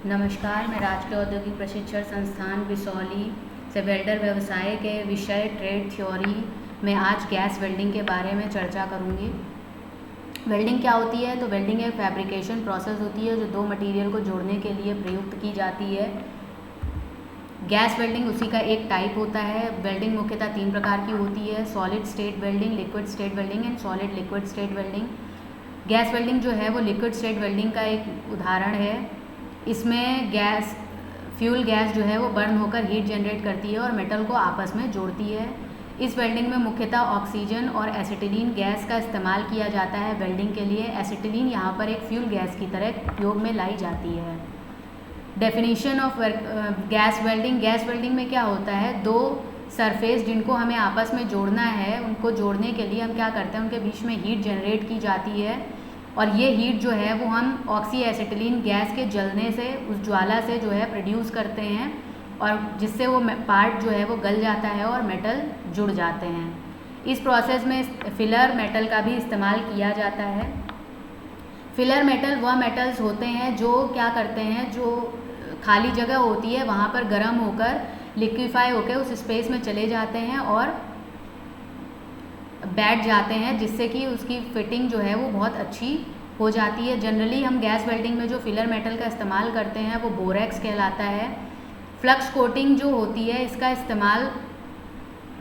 नमस्कार, मैं राजकीय औद्योगिक प्रशिक्षण संस्थान बिसौली से वेल्डर व्यवसाय के विषय ट्रेड थ्योरी में आज गैस वेल्डिंग के बारे में चर्चा करूंगी। वेल्डिंग क्या होती है? तो वेल्डिंग एक फैब्रिकेशन प्रोसेस होती है जो दो मटेरियल को जोड़ने के लिए प्रयुक्त की जाती है। गैस वेल्डिंग उसी का एक टाइप होता है। वेल्डिंग मुख्यतः 3 प्रकार की होती है: solid state welding, liquid state welding and solid liquid state welding. Gas welding जो है वो लिक्विड स्टेट वेल्डिंग का एक उदाहरण है। इसमें फ्यूल गैस जो है वो बर्न होकर हीट जनरेट करती है और मेटल को आपस में जोड़ती है। इस वेल्डिंग में मुख्यतः ऑक्सीजन और एसिटिलीन गैस का इस्तेमाल किया जाता है। वेल्डिंग के लिए एसिटिलीन यहाँ पर एक फ्यूल गैस की तरह उपयोग में लाई जाती है। Definition of gas welding. Gas welding में क्या होता है, दो सरफेस जिनको हमें आपस में जोड़ना है, उनको जोड़ने के लिए हम क्या करते हैं, उनके बीच में हीट जनरेट की जाती है और ये हीट जो है वो हम ऑक्सी एसिटिलीन गैस के जलने से, उस ज्वाला से जो है प्रोड्यूस करते हैं और जिससे वो पार्ट जो है वो गल जाता है और मेटल जुड़ जाते हैं। इस प्रोसेस में फिलर मेटल का भी इस्तेमाल किया जाता है। फिलर मेटल वह मेटल्स होते हैं जो क्या करते हैं, जो खाली जगह होती है वहाँ पर गर्म होकर लिक्विफाई होकर उस स्पेस में चले जाते हैं और बैठ जाते हैं, जिससे कि उसकी फिटिंग जो है वो बहुत अच्छी हो जाती है। जनरली हम गैस वेल्डिंग में जो फिलर मेटल का इस्तेमाल करते हैं वो बोरेक्स कहलाता है। फ्लक्स कोटिंग जो होती है इसका इस्तेमाल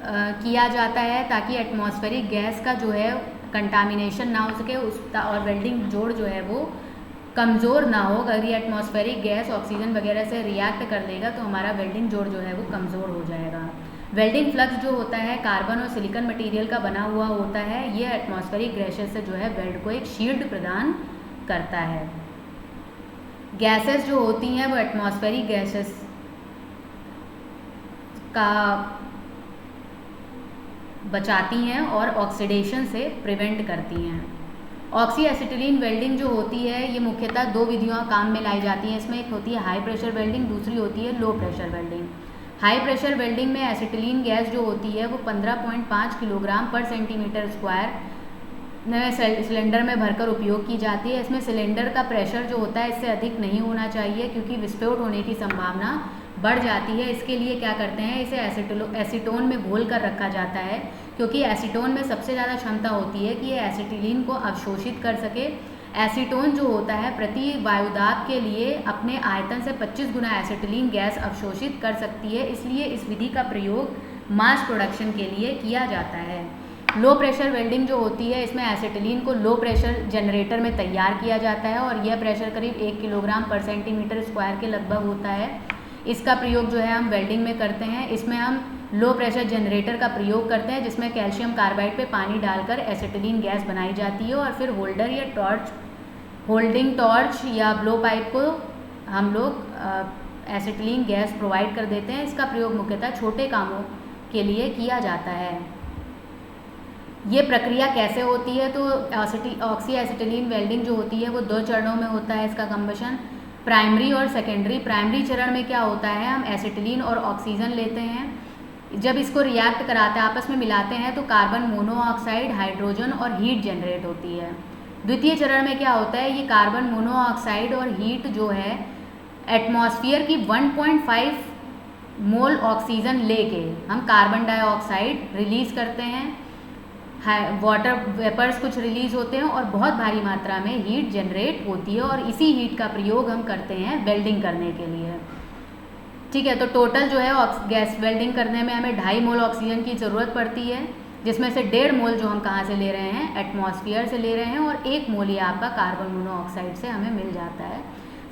किया जाता है ताकि एटमॉस्फेरिक गैस का जो है कंटामिनेशन ना हो सके और वेल्डिंग जोड़ जो है वो कमज़ोर ना हो। अगर ये एटमॉस्फेरिक गैस ऑक्सीजन वगैरह से रिएक्ट कर लेगा तो हमारा वेल्डिंग जोड़ जो है वो कमज़ोर हो जाएगा। वेल्डिंग फ्लक्स जो होता है कार्बन और सिलिकॉन मटेरियल का बना हुआ होता है। ये एटमॉस्फेरिक गैसेस से जो है वेल्ड को एक शील्ड प्रदान करता है। गैसेस जो होती हैं वो एटमॉस्फेरिक गैसेस का बचाती हैं और ऑक्सीडेशन से प्रिवेंट करती हैं। ऑक्सी एसिटिलीन वेल्डिंग जो होती है ये मुख्यतः 2 विधियों काम में लाई जाती हैं। इसमें एक होती है हाई प्रेशर वेल्डिंग, दूसरी होती है low pressure welding. High pressure welding में एसिटिलीन गैस जो होती है वो 15.5 किलोग्राम पर सेंटीमीटर स्क्वायर सिलेंडर में भरकर उपयोग की जाती है। इसमें सिलेंडर का प्रेशर जो होता है इससे अधिक नहीं होना चाहिए क्योंकि विस्फोट होने की संभावना बढ़ जाती है। इसके लिए क्या करते हैं, इसे एसीटोन में घोल कर रखा जाता है क्योंकि एसीटोन में सबसे ज़्यादा क्षमता होती है कि ये एसिटिलीन को अवशोषित कर सके। एसीटोन जो होता है प्रति वायुदाब के लिए अपने आयतन से 25 गुना एसिटिलीन गैस अवशोषित कर सकती है। इसलिए इस विधि का प्रयोग मास प्रोडक्शन के लिए किया जाता है। लो प्रेशर वेल्डिंग जो होती है इसमें एसिटिलीन को लो प्रेशर जनरेटर में तैयार किया जाता है और यह प्रेशर करीब 1 किलोग्राम पर सेंटीमीटर स्क्वायर के लगभग होता है। इसका प्रयोग जो है हम वेल्डिंग में करते हैं। इसमें हम लो प्रेशर जनरेटर का प्रयोग करते हैं जिसमें कैल्शियम कार्बाइड पे पानी डालकर एसिटिलीन गैस बनाई जाती है और फिर होल्डर या होल्डिंग टॉर्च या ब्लो पाइप को हम लोग एसिटिलीन गैस प्रोवाइड कर देते हैं। इसका प्रयोग मुख्यतः छोटे कामों के लिए किया जाता है। ये प्रक्रिया कैसे होती है, तो ऑक्सी एसिटिलीन वेल्डिंग जो होती है वो 2 चरणों में होता है इसका कंबशन, प्राइमरी और सेकेंडरी। प्राइमरी चरण में क्या होता है, हम एसिटिलीन और ऑक्सीजन लेते हैं, जब इसको रिएक्ट कराते हैं, आपस में मिलाते हैं तो कार्बन मोनोऑक्साइड, हाइड्रोजन और हीट जनरेट होती है। द्वितीय चरण में क्या होता है, ये कार्बन मोनोऑक्साइड और हीट जो है एटमॉस्फेयर की 1.5 मोल ऑक्सीजन लेके हम कार्बन डाइऑक्साइड रिलीज़ करते हैं, वाटर वेपर्स कुछ रिलीज़ होते हैं और बहुत भारी मात्रा में हीट जनरेट होती है और इसी हीट का प्रयोग हम करते हैं वेल्डिंग करने के लिए। ठीक है, तो टोटल जो है गैस वेल्डिंग करने में हमें 2.5 मोल ऑक्सीजन की ज़रूरत पड़ती है, जिसमें से 1.5 मोल जो हम कहाँ से ले रहे हैं, एटमॉस्फेयर से ले रहे हैं और 1 मोल ये आपका कार्बन मोनोऑक्साइड से हमें मिल जाता है।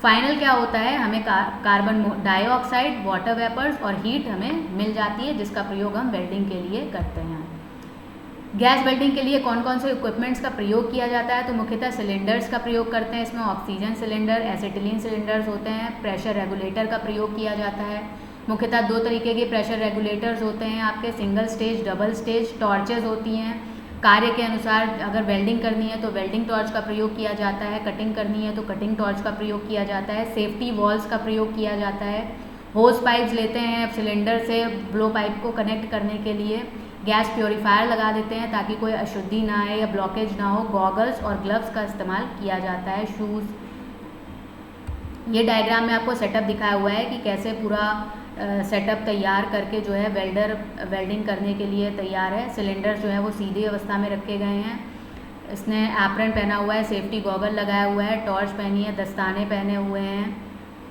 फाइनल क्या होता है, हमें कार्बन डाइऑक्साइड, वाटर वेपर्स और हीट हमें मिल जाती है जिसका प्रयोग हम वेल्डिंग के लिए करते हैं। गैस वेल्डिंग के लिए कौन कौन से इक्विपमेंट्स का प्रयोग किया जाता है, तो मुख्यतः सिलेंडर्स का प्रयोग करते हैं। इसमें ऑक्सीजन सिलेंडर, एसिटिलीन सिलेंडर्स होते हैं। प्रेशर रेगुलेटर का प्रयोग किया जाता है। मुख्यतः 2 तरीके के प्रेशर रेगुलेटर्स होते हैं आपके, single stage, double stage. Torches होती हैं, कार्य के अनुसार अगर वेल्डिंग करनी है तो वेल्डिंग टॉर्च का प्रयोग किया जाता है, कटिंग करनी है तो कटिंग टॉर्च का प्रयोग किया जाता है। सेफ्टी वॉल्स का प्रयोग किया जाता है। होज पाइप्स लेते हैं सिलेंडर से ब्लो पाइप को कनेक्ट करने के लिए। गैस प्योरीफायर लगा देते हैं ताकि कोई अशुद्धि ना आए या ब्लॉकेज ना हो। गॉगल्स और ग्लव्स का इस्तेमाल किया जाता है। शूज़ ये डायग्राम में आपको सेटअप दिखाया हुआ है कि कैसे पूरा सेटअप तैयार करके जो है वेल्डर वेल्डिंग करने के लिए तैयार है। सिलेंडर जो है वो सीधी अवस्था में रखे गए हैं। इसने एप्रन पहना हुआ है, सेफ्टी गॉगल लगाया हुआ है, टॉर्च पहनी है, दस्ताने पहने हुए हैं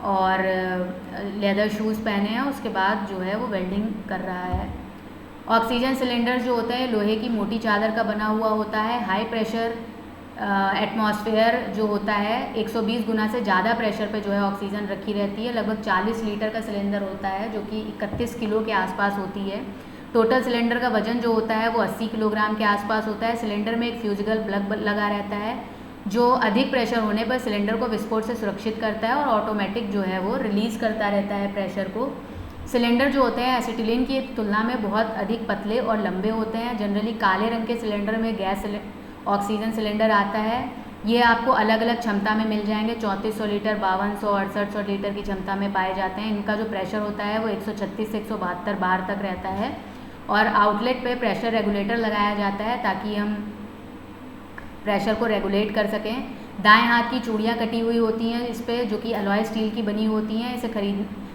और लेदर शूज़ पहने हैं। उसके बाद जो है वो वेल्डिंग कर रहा है। ऑक्सीजन सिलेंडर जो होता है लोहे की मोटी चादर का बना हुआ होता है। हाई प्रेशर एटमॉस्फेयर जो होता है 120 गुना से ज़्यादा प्रेशर पे जो है ऑक्सीजन रखी रहती है। लगभग 40 लीटर का सिलेंडर होता है जो कि 31 किलो के आसपास होती है। टोटल सिलेंडर का वजन जो होता है वो 80 किलोग्राम के आसपास होता है। सिलेंडर में एक फ्यूजिबल प्लग लगा रहता है जो अधिक प्रेशर होने पर सिलेंडर को विस्फोट से सुरक्षित करता है और ऑटोमेटिक जो है वो रिलीज़ करता रहता है प्रेशर को। सिलेंडर जो होते हैं एसिटिलीन की तुलना में बहुत अधिक पतले और लंबे होते हैं। जनरली काले रंग के सिलेंडर में गैस ऑक्सीजन सिलेंडर आता है। ये आपको अलग अलग क्षमता में मिल जाएंगे। 3400 लीटर, 5200, 6800 लीटर की क्षमता में पाए जाते हैं। इनका जो प्रेशर होता है वो 136 से 172 बार तक रहता है और आउटलेट पे प्रेशर रेगुलेटर लगाया जाता है ताकि हम प्रेशर को रेगुलेट कर सकें। दाएं हाथ की चूड़ियाँ कटी हुई होती हैं इस पर, जो कि अलॉय स्टील की बनी होती हैं। इसे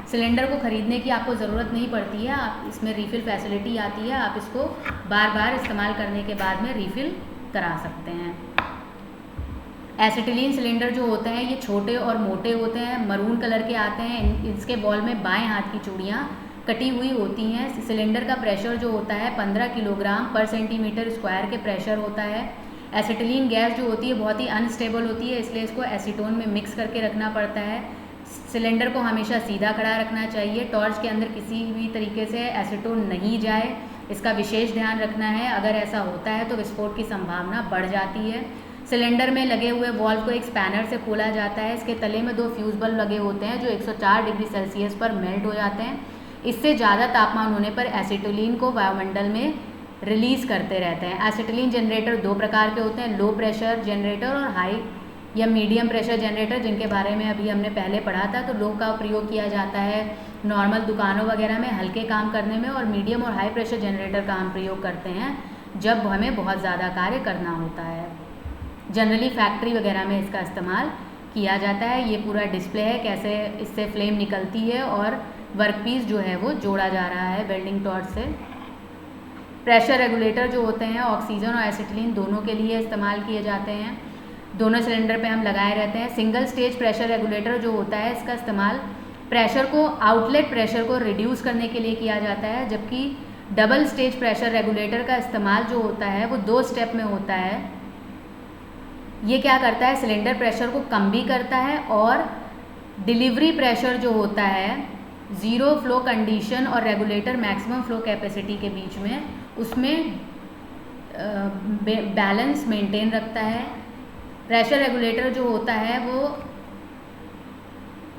सिलेंडर को ख़रीदने की आपको ज़रूरत नहीं पड़ती है। आप इसमें रीफ़िल फैसिलिटी आती है। आप इसको बार बार इस्तेमाल करने के बाद में रीफ़िल करा सकते हैं। एसिटिलीन सिलेंडर जो होते हैं ये छोटे और मोटे होते हैं, मरून कलर के आते हैं। इसके बॉल में बाएं हाथ की चूड़ियाँ कटी हुई होती हैं। सिलेंडर का प्रेशर जो होता है 15 किलोग्राम पर सेंटीमीटर स्क्वायर के प्रेशर होता है। एसिटिलीन गैस जो होती है बहुत ही अनस्टेबल होती है, इसलिए इसको एसीटोन में मिक्स करके रखना पड़ता है। सिलेंडर को हमेशा सीधा खड़ा रखना चाहिए। टॉर्च के अंदर किसी भी तरीके से एसीटोन नहीं जाए, इसका विशेष ध्यान रखना है। अगर ऐसा होता है तो विस्फोट की संभावना बढ़ जाती है। सिलेंडर में लगे हुए वॉल्व को एक स्पैनर से खोला जाता है। इसके तले में 2 फ्यूज बल्ब लगे होते हैं जो 104 डिग्री सेल्सियस पर मेल्ट हो जाते हैं। इससे ज़्यादा तापमान होने पर एसिटिलीन को वायुमंडल में रिलीज़ करते रहते हैं। एसिटिलीन जनरेटर 2 प्रकार के होते हैं, लो प्रेशर जनरेटर और हाई या मीडियम प्रेशर जनरेटर, जिनके बारे में अभी हमने पहले पढ़ा था। तो लो का प्रयोग किया जाता है नॉर्मल दुकानों वगैरह में हल्के काम करने में, और मीडियम और हाई प्रेशर जनरेटर का हम प्रयोग करते हैं जब हमें बहुत ज़्यादा कार्य करना होता है। जनरली फैक्ट्री वगैरह में इसका इस्तेमाल किया जाता है। ये पूरा डिस्प्ले है कैसे इससे फ्लेम निकलती है और वर्कपीस जो है वो जोड़ा जा रहा है वेल्डिंग टॉर्च से। प्रेशर रेगुलेटर जो होते हैं ऑक्सीजन और एसिटिलीन दोनों के लिए इस्तेमाल किए जाते हैं। दोनों सिलेंडर पे हम लगाए रहते हैं। सिंगल स्टेज प्रेशर रेगुलेटर जो होता है इसका इस्तेमाल प्रेशर को आउटलेट प्रेशर को रिड्यूस करने के लिए किया जाता है, जबकि डबल स्टेज प्रेशर रेगुलेटर का इस्तेमाल जो होता है वो 2 स्टेप में होता है। ये क्या करता है, सिलेंडर प्रेशर को कम भी करता है और डिलीवरी प्रेशर जो होता है ज़ीरो फ्लो कंडीशन और रेगुलेटर मैक्सिमम फ्लो कैपेसिटी के बीच में उसमें बैलेंस मेंटेन रखता है। प्रेशर रेगुलेटर जो होता है वो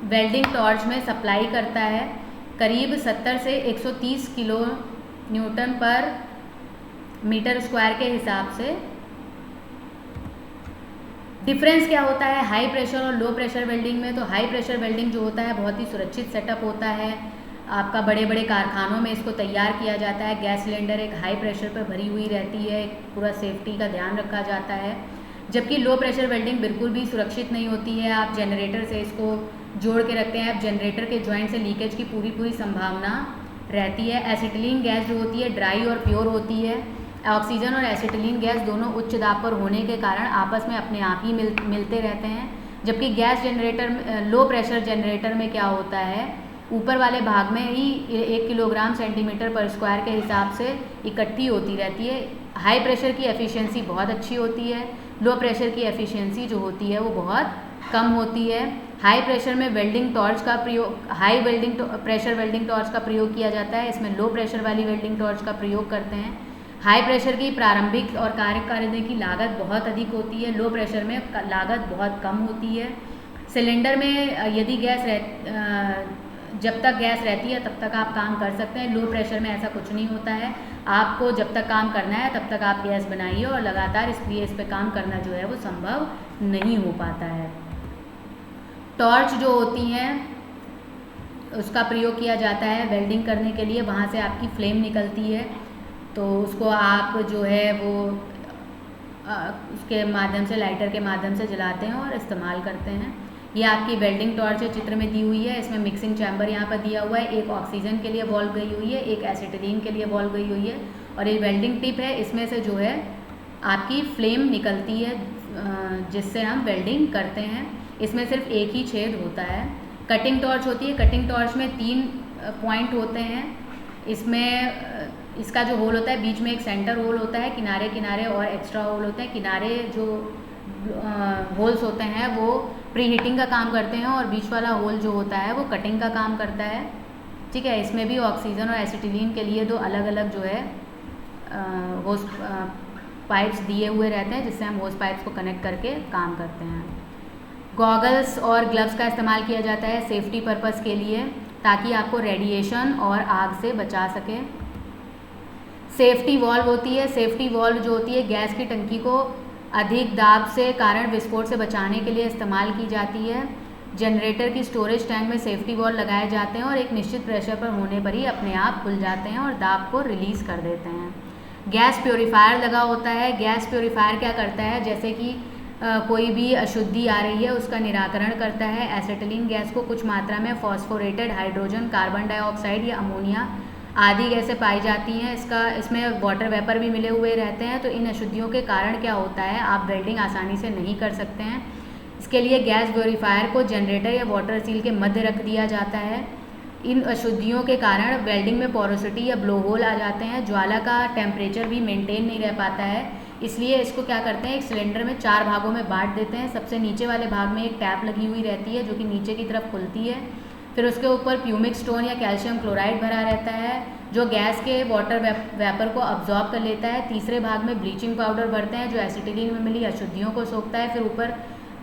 वेल्डिंग टॉर्च में सप्लाई करता है करीब 70 से 130 किलो न्यूटन पर मीटर स्क्वायर के हिसाब से। डिफरेंस क्या होता है हाई प्रेशर और लो प्रेशर वेल्डिंग में? तो हाई प्रेशर वेल्डिंग जो होता है बहुत ही सुरक्षित सेटअप होता है। आपका बड़े बड़े कारखानों में इसको तैयार किया जाता है। गैस सिलेंडर एक हाई प्रेशर पर भरी हुई रहती है, पूरा सेफ्टी का ध्यान रखा जाता है। जबकि लो प्रेशर वेल्डिंग बिल्कुल भी सुरक्षित नहीं होती है। आप जनरेटर से इसको जोड़ के रखते हैं, आप जनरेटर के जॉइंट से लीकेज की पूरी संभावना रहती है। एसिटिलीन गैस जो होती है ड्राई और प्योर होती है। ऑक्सीजन और एसिटिलीन गैस दोनों उच्च दाब पर होने के कारण आपस में अपने आप ही मिलते रहते हैं। जबकि gas generator low pressure generator में क्या होता है, ऊपर वाले भाग में ही 1 किलोग्राम सेंटीमीटर पर स्क्वायर के हिसाब से इकट्ठी होती रहती है। हाई प्रेशर की एफिशिएंसी बहुत अच्छी होती है, लो प्रेशर की एफिशिएंसी जो होती है वो बहुत कम होती है। हाई प्रेशर में वेल्डिंग टॉर्च का प्रयोग प्रेशर वेल्डिंग टॉर्च का प्रयोग किया जाता है। इसमें लो प्रेशर वाली वेल्डिंग टॉर्च का प्रयोग करते हैं। हाई प्रेशर की प्रारंभिक और कार्य करने की लागत बहुत अधिक होती है, लो प्रेशर में लागत बहुत कम होती है। सिलेंडर में यदि जब तक गैस रहती है तब तक आप काम कर सकते हैं। लो प्रेशर में ऐसा कुछ नहीं होता है। आपको जब तक काम करना है तब तक आप गैस बनाइए और लगातार इसलिए इस पर काम करना जो है वो संभव नहीं हो पाता है। टॉर्च जो होती हैं उसका प्रयोग किया जाता है वेल्डिंग करने के लिए। वहाँ से आपकी फ्लेम निकलती है तो उसको आप जो है वो उसके माध्यम से लाइटर के माध्यम से जलाते हैं और इस्तेमाल करते हैं। ये आपकी वेल्डिंग टॉर्च है, चित्र में दी हुई है। इसमें मिक्सिंग चैम्बर यहाँ पर दिया हुआ है, एक ऑक्सीजन के लिए वॉल्व गई हुई है, एक एसिटिलीन के लिए वॉल्व गई हुई है, और ये वेल्डिंग टिप है, इसमें से जो है आपकी फ्लेम निकलती है जिससे हम वेल्डिंग करते हैं। इसमें सिर्फ एक ही छेद होता है। कटिंग टॉर्च होती है, कटिंग टॉर्च में 3 पॉइंट होते हैं। इसमें इसका जो होल होता है, बीच में एक सेंटर होल होता है, किनारे किनारे और एक्स्ट्रा होल होते हैं। किनारे जो होल्स होते हैं वो प्री हीटिंग का काम करते हैं, और बीच वाला होल जो होता है वो कटिंग का काम करता है। ठीक है, इसमें भी ऑक्सीजन और एसिटिलीन के लिए 2 अलग अलग जो है होस पाइप्स दिए हुए रहते हैं, जिससे हम होस पाइप्स को कनेक्ट करके काम करते हैं। गॉगल्स और ग्लव्स का इस्तेमाल किया जाता है सेफ्टी पर्पस के लिए, ताकि आपको रेडिएशन और आग से बचा सके। सेफ्टी वॉल्व होती है, सेफ्टी वॉल्व जो होती है गैस की टंकी को अधिक दाब से कारण विस्फोट से बचाने के लिए इस्तेमाल की जाती है। जनरेटर की स्टोरेज टैंक में सेफ्टी वॉल्व लगाए जाते हैं और एक निश्चित प्रेशर पर होने पर ही अपने आप खुल जाते हैं और दाब को रिलीज़ कर देते हैं। गैस प्योरीफायर लगा होता है। गैस प्योरीफायर क्या करता है, जैसे कि कोई भी अशुद्धि आ रही है उसका निराकरण करता है। एसिटिलीन गैस को कुछ मात्रा में फॉस्फोरेटेड हाइड्रोजन, कार्बन डाइऑक्साइड या अमोनिया आदि गैसें पाई जाती हैं। इसमें वाटर वेपर भी मिले हुए रहते हैं। तो इन अशुद्धियों के कारण क्या होता है, आप वेल्डिंग आसानी से नहीं कर सकते हैं। इसके लिए गैस प्योरीफायर को जनरेटर या वाटर सील के मध्य रख दिया जाता है। इन अशुद्धियों के कारण वेल्डिंग में पोरोसिटी या ब्लो होल आ जाते हैं। ज्वाला का टेम्परेचर भी मेंटेन नहीं रह पाता है, इसलिए इसको क्या करते हैं, एक सिलेंडर में 4 भागों में बांट देते हैं। सबसे नीचे वाले भाग में एक टैप लगी हुई रहती है जो कि नीचे की तरफ खुलती है। फिर उसके ऊपर प्यूमिक स्टोन या कैल्शियम क्लोराइड भरा रहता है जो गैस के वाटर वेपर को अब्जॉर्ब कर लेता है। तीसरे भाग में ब्लीचिंग पाउडर भरते हैं जो एसिटिलीन में मिली अशुद्धियों को सोखता है। फिर ऊपर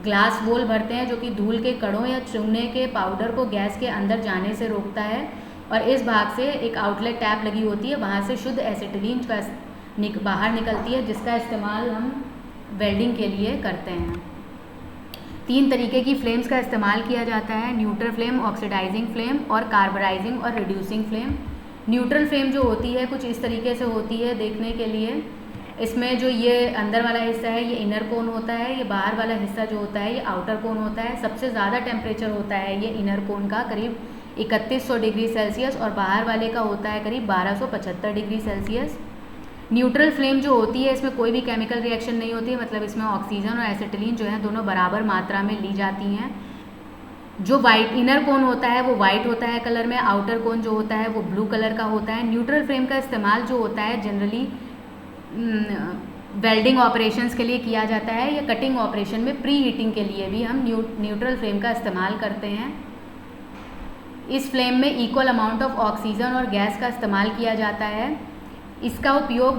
ग्लास वोल भरते हैं जो कि धूल के कणों या चूने के पाउडर को गैस के अंदर जाने से रोकता है। और इस भाग से एक आउटलेट टैप लगी होती है, वहाँ से शुद्ध एसिटिलीन बाहर निकलती है, जिसका इस्तेमाल हम वेल्डिंग के लिए करते हैं। 3 तरीके की फ्लेम्स का इस्तेमाल किया जाता है, न्यूट्रल फ्लेम, ऑक्सीडाइजिंग फ्लेम और कार्बराइजिंग और रिड्यूसिंग फ्लेम। न्यूट्रल फ्लेम जो होती है कुछ इस तरीके से होती है देखने के लिए। इसमें जो ये अंदर वाला हिस्सा है ये इनर कोन होता है, ये बाहर वाला हिस्सा जो होता है ये आउटर कोन होता है। सबसे ज़्यादा टेम्परेचर होता है ये इनर कोन का करीब 3100 डिग्री सेल्सियस और बाहर वाले का होता है करीब 1275 डिग्री सेल्सियस। न्यूट्रल फ्लेम जो होती है इसमें कोई भी केमिकल रिएक्शन नहीं होती है, मतलब इसमें ऑक्सीजन और एसिटिलीन जो है दोनों बराबर मात्रा में ली जाती हैं। जो वाइट इनर कोन होता है वो वाइट होता है कलर में, आउटर कोन जो होता है वो ब्लू कलर का होता है। न्यूट्रल फ्लेम का इस्तेमाल जो होता है जनरली वेल्डिंग ऑपरेशंस के लिए किया जाता है या कटिंग ऑपरेशन में प्री हीटिंग के लिए भी हम न्यूट्रल फ्लेम का इस्तेमाल करते हैं। इस फ्लेम में इक्वल अमाउंट ऑफ ऑक्सीजन और गैस का इस्तेमाल किया जाता है। इसका उपयोग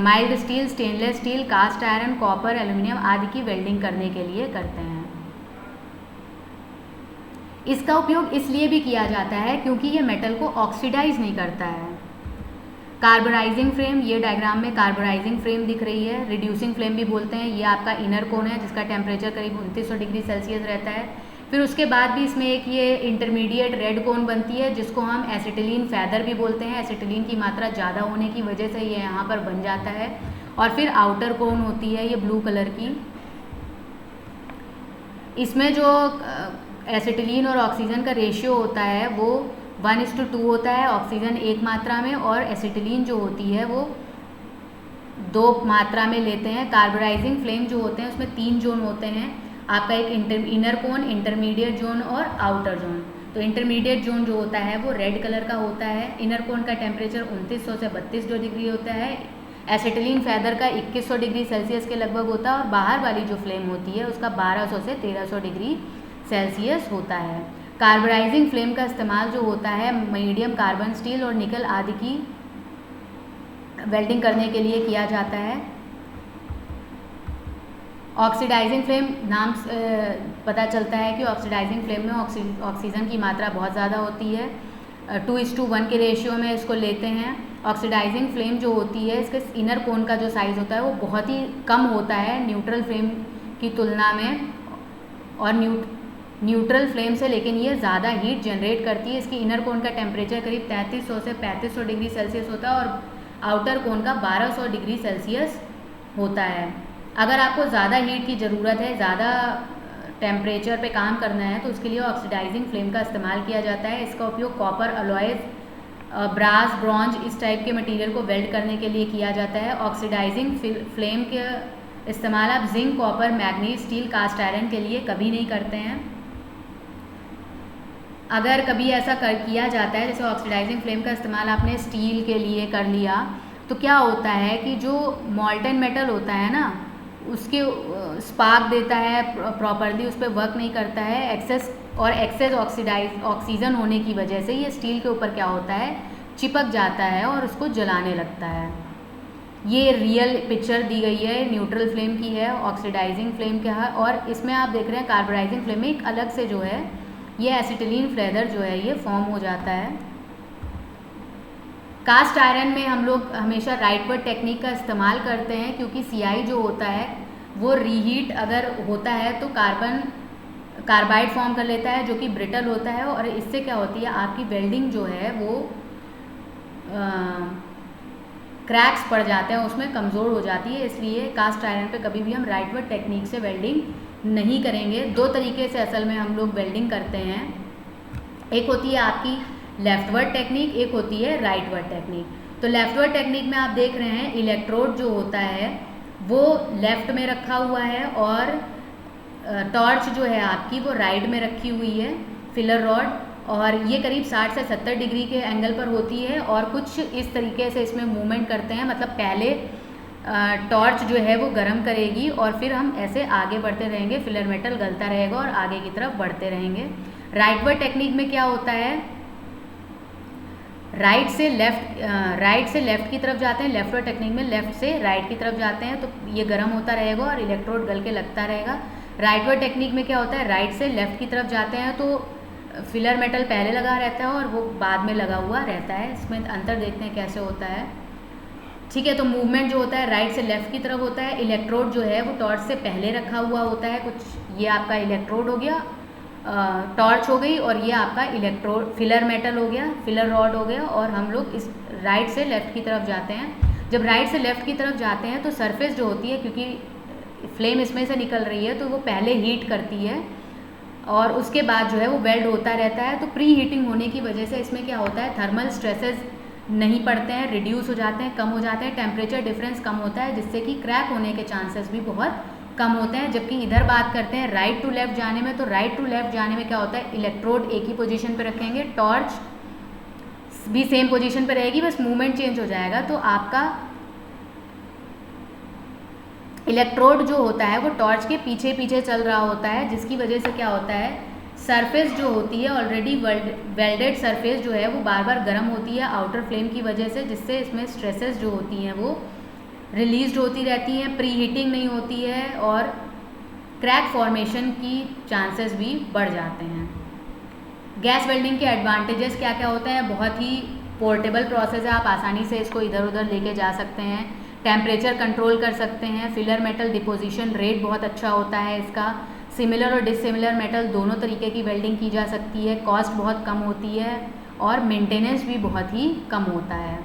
mild steel, stainless steel, cast iron, copper, aluminium आदि की वेल्डिंग करने के लिए करते हैं। इसका उपयोग इसलिए भी किया जाता है क्योंकि ये मेटल को ऑक्सीडाइज नहीं करता है। कार्बराइजिंग फ्लेम, ये डायग्राम में कार्बराइजिंग फ्लेम दिख रही है, रिड्यूसिंग फ्लेम भी बोलते हैं। ये आपका इनर कोन है जिसका टेम्परेचर करीब 2900 डिग्री सेल्सियस रहता है। फिर उसके बाद भी इसमें एक ये इंटरमीडिएट रेड कोन बनती है जिसको हम एसिटिलीन फैदर भी बोलते हैं। एसिटिलीन की मात्रा ज़्यादा होने की वजह से ये यहाँ पर बन जाता है। और फिर आउटर कोन होती है ये ब्लू कलर की। इसमें जो एसिटिलीन और ऑक्सीजन का रेशियो होता है वो 1:2 होता है, ऑक्सीजन 1 मात्रा में और एसिटिलीन जो होती है वो 2 मात्रा में लेते हैं। कार्बराइजिंग फ्लेम जो होते हैं उसमें 3 जोन होते हैं, आपका एक इनर कोन, इंटरमीडिएट जोन और आउटर जोन। तो इंटरमीडिएट जोन जो होता है वो रेड कलर का होता है। इनर कोन का टेम्परेचर 2900 से 3200 डिग्री होता है। एसिटिलीन फैदर का 2100 डिग्री सेल्सियस के लगभग होता है और बाहर वाली जो फ्लेम होती है उसका 1200 से 1300 डिग्री सेल्सियस होता है। कार्बराइजिंग फ्लेम का इस्तेमाल जो होता है मीडियम कार्बन स्टील और निकल आदि की वेल्डिंग करने के लिए किया जाता है। ऑक्सीडाइजिंग फ्लेम नाम पता चलता है कि ऑक्सीडाइजिंग फ्लेम में ऑक्सीजन की मात्रा बहुत ज़्यादा होती है, 2:1 के रेशियो में इसको लेते हैं। ऑक्सीडाइजिंग फ्लेम जो होती है इसके इनर कोन का जो साइज़ होता है वो बहुत ही कम होता है न्यूट्रल फ्लेम की तुलना में, और न्यूट्रल फ्लेम से लेकिन ये ज़्यादा हीट जनरेट करती है। इसकी इनर कोन का टेम्परेचर करीब 3300 से 3500 डिग्री सेल्सियस होता है और आउटर कोन का 1200 डिग्री सेल्सियस होता है। अगर आपको ज़्यादा हीट की ज़रूरत है, ज़्यादा टेम्परेचर पे काम करना है तो उसके लिए ऑक्सीडाइजिंग फ्लेम का इस्तेमाल किया जाता है। इसका उपयोग कॉपर अलॉयज़, ब्रास, ब्रॉन्ज इस टाइप के मटेरियल को वेल्ड करने के लिए किया जाता है। ऑक्सीडाइजिंग फ्लेम के इस्तेमाल आप zinc, copper, manganese, steel, cast iron के लिए कभी नहीं करते हैं। अगर कभी ऐसा किया जाता है, जैसे ऑक्सीडाइजिंग फ्लेम का इस्तेमाल आपने स्टील के लिए कर लिया, तो क्या होता है कि जो मॉल्टन मेटल होता है ना, उसके स्पार्क देता है प्रॉपरली, उस पर वर्क नहीं करता है। एक्सेस ऑक्सीजन होने की वजह से ये स्टील के ऊपर क्या होता है, चिपक जाता है और उसको जलाने लगता है। ये रियल पिक्चर दी गई है, न्यूट्रल फ्लेम की है, ऑक्सीडाइजिंग फ्लेम का है। और इसमें आप देख रहे हैं कार्बोनाइजिंग फ्लेम में एक अलग से जो है ये एसिटिलीन फ्लेदर जो है ये फॉर्म हो जाता है। कास्ट आयरन में हम लोग हमेशा राइटवर्ड टेक्निक का इस्तेमाल करते हैं, क्योंकि सीआई जो होता है वो रीहीट अगर होता है तो कार्बाइड फॉर्म कर लेता है, जो कि ब्रिटल होता है, और इससे क्या होती है, आपकी वेल्डिंग जो है वो क्रैक्स पड़ जाते हैं, उसमें कमज़ोर हो जाती है। इसलिए कास्ट आयरन पे कभी भी हम राइटवर्ड टेक्निक से वेल्डिंग नहीं करेंगे। दो तरीके से असल में हम लोग वेल्डिंग करते हैं, एक होती है आपकी लेफ्टवर्ड टेक्निक, एक होती है राइटवर्ड टेक्निक। तो लेफ्टवर्ड टेक्निक में आप देख रहे हैं इलेक्ट्रोड जो होता है वो लेफ्ट में रखा हुआ है और टॉर्च जो है आपकी वो राइट में रखी हुई है, फिलर रॉड, और ये करीब 60 से 70 डिग्री के एंगल पर होती है। और कुछ इस तरीके से इसमें मूवमेंट करते हैं, मतलब पहले टॉर्च जो है वो गर्म करेगी और फिर हम ऐसे आगे बढ़ते रहेंगे, फिलर मेटल गलता रहेगा और आगे की तरफ बढ़ते रहेंगे। राइटवर्ड टेक्निक में क्या होता है, राइट से लेफ़्ट की तरफ जाते हैं, लेफ्टवर्ड टेक्निक में लेफ़्ट से राइट की तरफ जाते हैं, तो ये गर्म होता रहेगा और इलेक्ट्रोड गल के लगता रहेगा। राइटवर्ड टेक्निक में क्या होता है, राइट से लेफ़्ट की तरफ जाते हैं तो फिलर मेटल पहले लगा रहता है और वो बाद में लगा हुआ रहता है। इसमें अंतर देखते हैं कैसे होता है, ठीक है। तो मूवमेंट जो होता है राइट से लेफ़्ट की तरफ होता है। इलेक्ट्रोड जो है वो टॉर्च से पहले रखा हुआ होता है, कुछ ये आपका इलेक्ट्रोड हो गया, टॉर्च हो गई, और ये आपका इलेक्ट्रोड फिलर मेटल हो गया, फिलर रॉड हो गया, और हम लोग इस राइट से लेफ़्ट की तरफ जाते हैं। जब राइट से लेफ़्ट की तरफ जाते हैं तो सरफेस जो होती है, क्योंकि फ्लेम इसमें से निकल रही है तो वो पहले हीट करती है और उसके बाद जो है वो वेल्ड होता रहता है। तो प्री हीटिंग होने की वजह से इसमें क्या होता है, थर्मल स्ट्रेसेस नहीं पड़ते हैं, रिड्यूस हो जाते हैं, कम हो जाते हैं, टेम्परेचर डिफरेंस कम होता है, जिससे कि क्रैक होने के चांसेस भी बहुत कम होते हैं। जबकि इधर बात करते हैं राइट टू लेफ़्ट जाने में, तो राइट टू लेफ़्ट जाने में क्या होता है, इलेक्ट्रोड एक ही पोजीशन पे रखेंगे, टॉर्च भी सेम पोजीशन पे रहेगी, बस मूवमेंट चेंज हो जाएगा। तो आपका इलेक्ट्रोड जो होता है वो टॉर्च के पीछे पीछे चल रहा होता है, जिसकी वजह से क्या होता है, सरफेस जो होती है ऑलरेडी वेल्डेड सरफेस जो है वो बार बार गर्म होती है आउटर फ्लेम की वजह से, जिससे इसमें स्ट्रेसेस जो होती हैं वो रिलीज होती रहती हैं, प्री हीटिंग नहीं होती है और क्रैक फॉर्मेशन की चांसेस भी बढ़ जाते हैं। गैस वेल्डिंग के एडवांटेजेस क्या क्या होते हैं, बहुत ही पोर्टेबल प्रोसेस है, आप आसानी से इसको इधर उधर लेके जा सकते हैं, टेम्परेचर कंट्रोल कर सकते हैं, फिलर मेटल डिपोजिशन रेट बहुत अच्छा होता है इसका, सिमिलर और डिसिमिलर मेटल दोनों तरीके की वेल्डिंग की जा सकती है, कॉस्ट बहुत कम होती है और मेंटेनेंस भी बहुत ही कम होता है।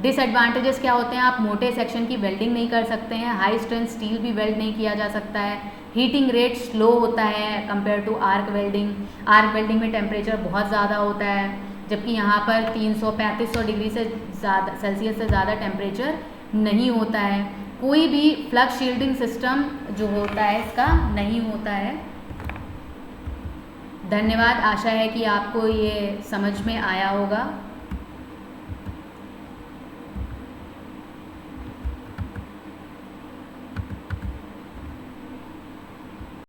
डिसएडवांटेजेस क्या होते हैं, आप मोटे सेक्शन की वेल्डिंग नहीं कर सकते हैं, हाई स्ट्रेंथ स्टील भी वेल्ड नहीं किया जा सकता है, हीटिंग रेट स्लो होता है compare to arc welding. Arc welding में टेम्परेचर बहुत ज़्यादा होता है, जबकि यहाँ पर 300-3500 डिग्री से ज़्यादा सेल्सियस से ज़्यादा टेम्परेचर नहीं होता है। कोई भी फ्लक्स शील्डिंग सिस्टम जो होता है इसका नहीं होता है। धन्यवाद, आशा है कि आपको ये समझ में आया होगा।